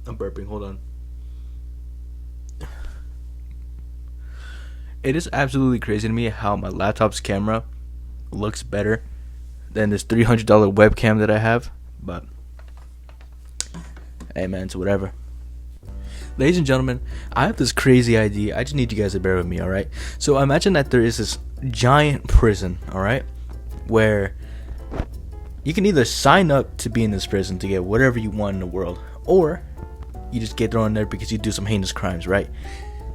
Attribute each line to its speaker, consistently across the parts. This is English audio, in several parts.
Speaker 1: I'm burping. Hold on. It is absolutely crazy to me how my laptop's camera looks better than this $300 webcam that I have. But hey, man, it's whatever. Ladies and gentlemen, I have this crazy idea. I just need you guys to bear with me, alright? So imagine that there is this giant prison, alright? Where you can either sign up to be in this prison to get whatever you want in the world, or you just get thrown in there because you do some heinous crimes, right?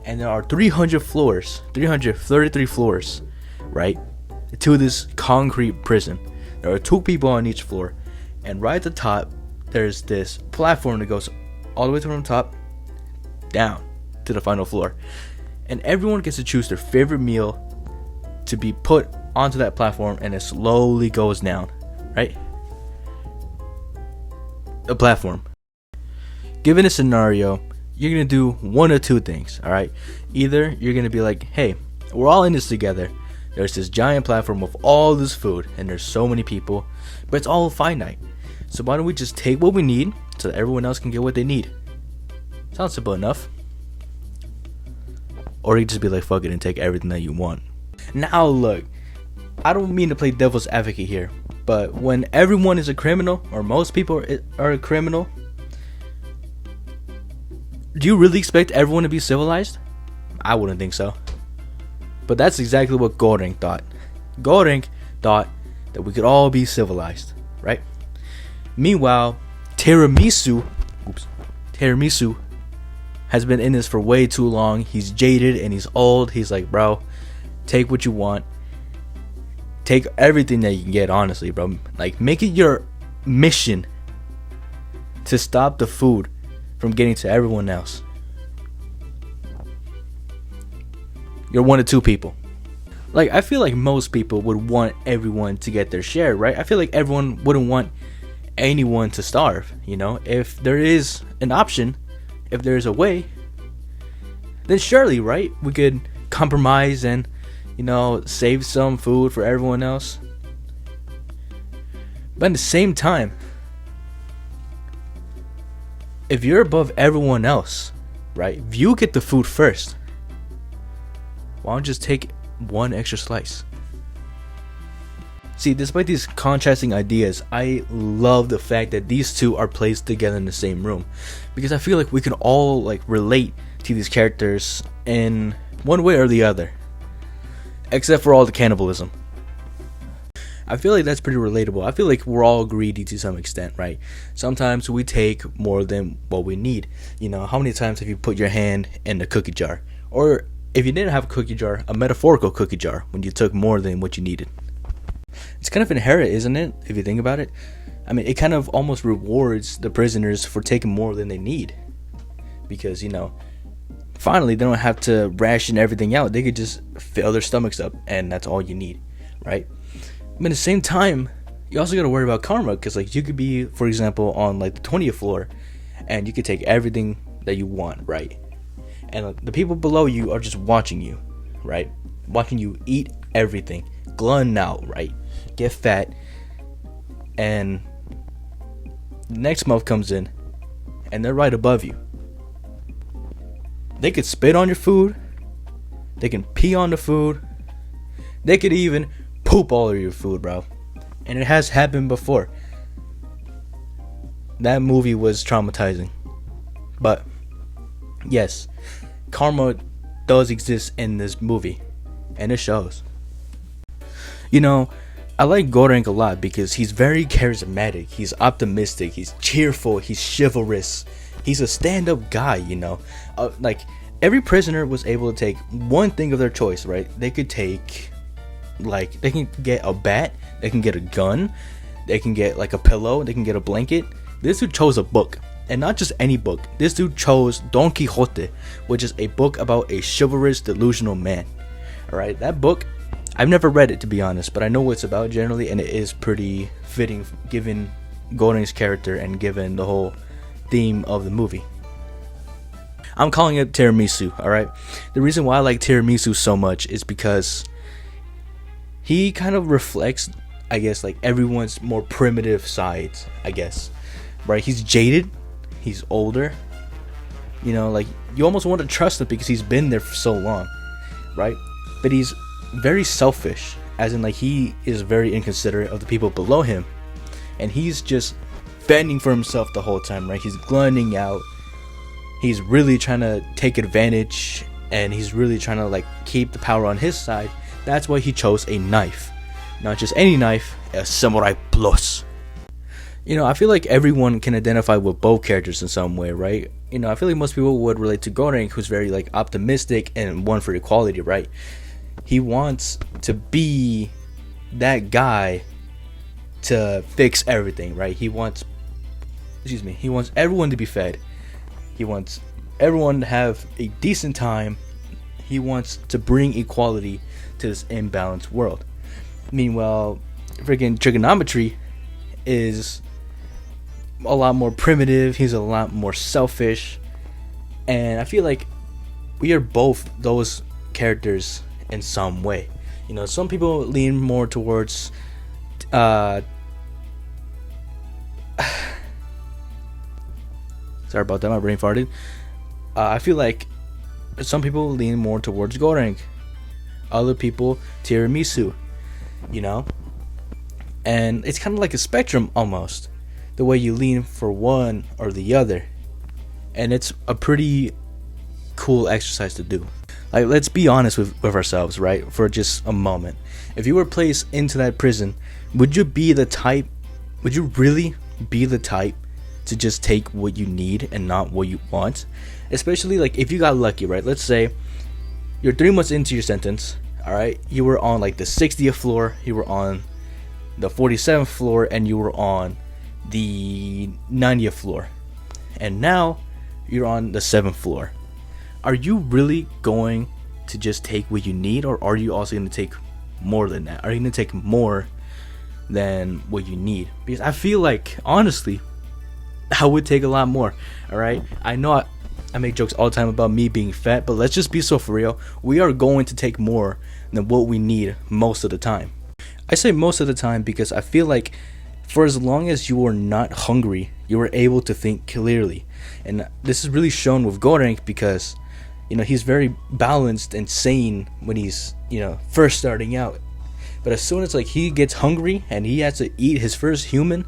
Speaker 1: And there are 300 floors, 333 floors, right? To this concrete prison. There are 2 people on each floor, and right at the top, there's this platform that goes all the way from the top down to the final floor, and everyone gets to choose their favorite meal to be put onto that platform, and it slowly goes down, right? The platform. Given a scenario, you're gonna do one or two things, all right? Either you're gonna be like, hey, we're all in this together. There's this giant platform with all this food, and there's so many people, but it's all finite. So why don't we just take what we need so that everyone else can get what they need? Sounds simple enough. Or you just be like, fuck it, and take everything that you want. Now look, I don't mean to play devil's advocate here, but when everyone is a criminal, or most people are a criminal, do you really expect everyone to be civilized? I wouldn't think so. But that's exactly what Goreng thought. Goreng thought that we could all be civilized, right? Meanwhile, Tiramisu has been in this for way too long. He's jaded and he's old. He's like, bro, take what you want. Take everything that you can get, honestly, bro. Like, make it your mission to stop the food from getting to everyone else. You're one of 2 people. Like, I feel like most people would want everyone to get their share, right? I feel like everyone wouldn't want anyone to starve, you know? If there is an option, if there's a way, then surely, right? We could compromise and, you know, save some food for everyone else. But at the same time, if you're above everyone else, right? If you get the food first, why don't you just take one extra slice? See, despite these contrasting ideas, I love the fact that these two are placed together in the same room, because I feel like we can all like relate to these characters in one way or the other, except for all the cannibalism. I feel like that's pretty relatable. I feel like we're all greedy to some extent, right? Sometimes we take more than what we need. You know, how many times have you put your hand in a cookie jar? Or if you didn't have a cookie jar, a metaphorical cookie jar, when you took more than what you needed. It's kind of inherent, isn't it? If you think about it. I mean, it kind of almost rewards the prisoners for taking more than they need. Because, you know, finally they don't have to ration everything out. They could just fill their stomachs up, and that's all you need, right? But at the same time, you also got to worry about karma, because like you could be, for example, on like the 20th floor, and you could take everything that you want, right? And the people below you are just watching you, right? Watching you eat everything, glutton out, right? Get fat, and the next month comes in, and they're right above you. They could spit on your food, they can pee on the food, they could even poop all over your food, bro. And it has happened before. That movie was traumatizing. But yes, karma does exist in this movie, and it shows. You know, I like Goreng a lot because he's very charismatic, he's optimistic, he's cheerful, he's chivalrous, he's a stand-up guy, you know. Like, every prisoner was able to take one thing of their choice, right? They could take, like, they can get a bat, they can get a gun, they can get like a pillow, they can get a blanket. This dude chose a book, and not just any book. This dude chose Don Quixote, which is a book about a chivalrous, delusional man. Alright, that book, I've never read it to be honest, but I know what it's about generally, and it is pretty fitting given Goreng's character and given the whole theme of the movie. I'm calling it tiramisu, alright? The reason why I like tiramisu so much is because he kind of reflects, I guess, like everyone's more primitive sides, I guess. Right? He's jaded, he's older, You know, like you almost want to trust him because he's been there for so long, right? But he's very selfish, as in like he is very inconsiderate of the people below him, and he's just fending for himself the whole time, right? He's gluttoning out. He's really trying to take advantage, and he's really trying to like keep the power on his side. That's why he chose a knife, not just any knife, a samurai plus. You know, I feel like everyone can identify with both characters in some way, right? You know, I feel like most people would relate to Goring, who's very like optimistic and one for equality, right? He wants to be that guy to fix everything, right? He wants everyone to be fed. He wants everyone to have a decent time. He wants to bring equality to this imbalanced world. Meanwhile, freaking trigonometry is a lot more primitive. He's a lot more selfish, and I feel like we are both those characters in some way. You know, some people lean more towards sorry about that, my brain farted. I feel like some people lean more towards Goreng, other people tiramisu, you know, and it's kind of like a spectrum almost, the way you lean for one or the other, and it's a pretty cool exercise to do. Like, let's be honest with ourselves, right, for just a moment. If you were placed into that prison, would you really be the type to just take what you need and not what you want? Especially like if you got lucky, right? Let's say you're 3 months into your sentence, all right? You were on like the 60th floor, you were on the 47th floor, and you were on the 90th floor, and now you're on the 7th floor. Are you really going to just take what you need, or are you also going to take more than that? Are you going to take more than what you need? Because I feel like, honestly, I would take a lot more. All right, I know I make jokes all the time about me being fat, but let's just be so for real. We are going to take more than what we need most of the time. I say most of the time because I feel like for as long as you are not hungry, you are able to think clearly. And this is really shown with Goreng because, you know, he's very balanced and sane when he's, you know, first starting out. But as soon as like he gets hungry and he has to eat his first human,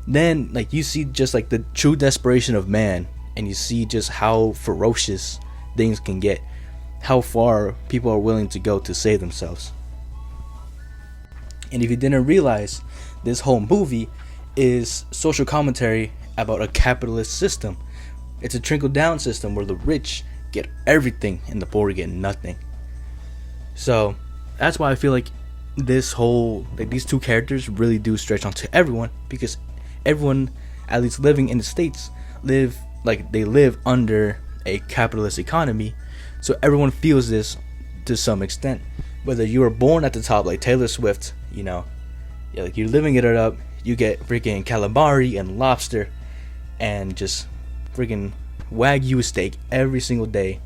Speaker 1: then like you see just like the true desperation of man, and you see just how ferocious things can get, how far people are willing to go to save themselves. And if you didn't realize, this whole movie is social commentary about a capitalist system. It's a trickle-down system where the rich get everything and the poor get nothing. So that's why I feel like these two characters really do stretch onto everyone, because everyone, at least living in the States, live under a capitalist economy. So everyone feels this to some extent. Whether you were born at the top like Taylor Swift, you know, like you're living it up, you get freaking calamari and lobster and just freaking Wagyu steak every single day.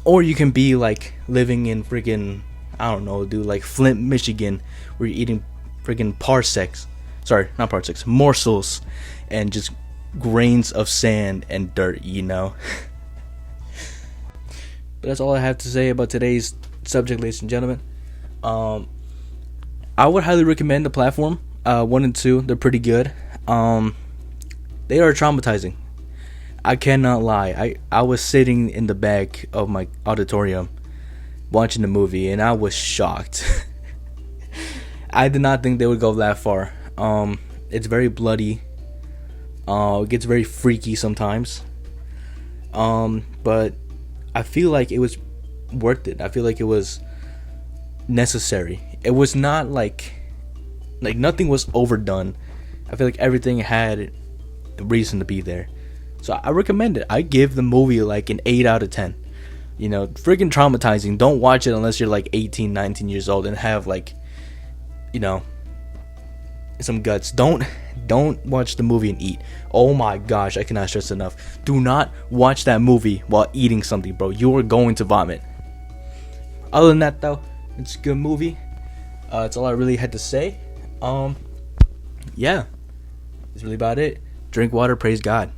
Speaker 1: Or you can be like living in freaking, I don't know, dude, like Flint, Michigan, where you're eating freaking morsels and just grains of sand and dirt, you know. But that's all I have to say about today's subject, ladies and gentlemen. I would highly recommend the platform 1 and 2. They're pretty good. They are traumatizing. I cannot lie. I was sitting in the back of my auditorium watching the movie, and I was shocked. I did not think they would go that far. It's very bloody. It gets very freaky sometimes. But I feel like it was worth it. I feel like it was necessary. It was not like nothing was overdone. I feel like everything had a reason to be there. So I recommend it. I give the movie like an 8 out of 10. You know, freaking traumatizing. Don't watch it unless you're like 18, 19 years old and have like, you know, some guts. Don't watch the movie and eat. Oh my gosh, I cannot stress enough. Do not watch that movie while eating something, bro. You are going to vomit. Other than that, though, it's a good movie. That's all I really had to say. Yeah, that's really about it. Drink water, praise God.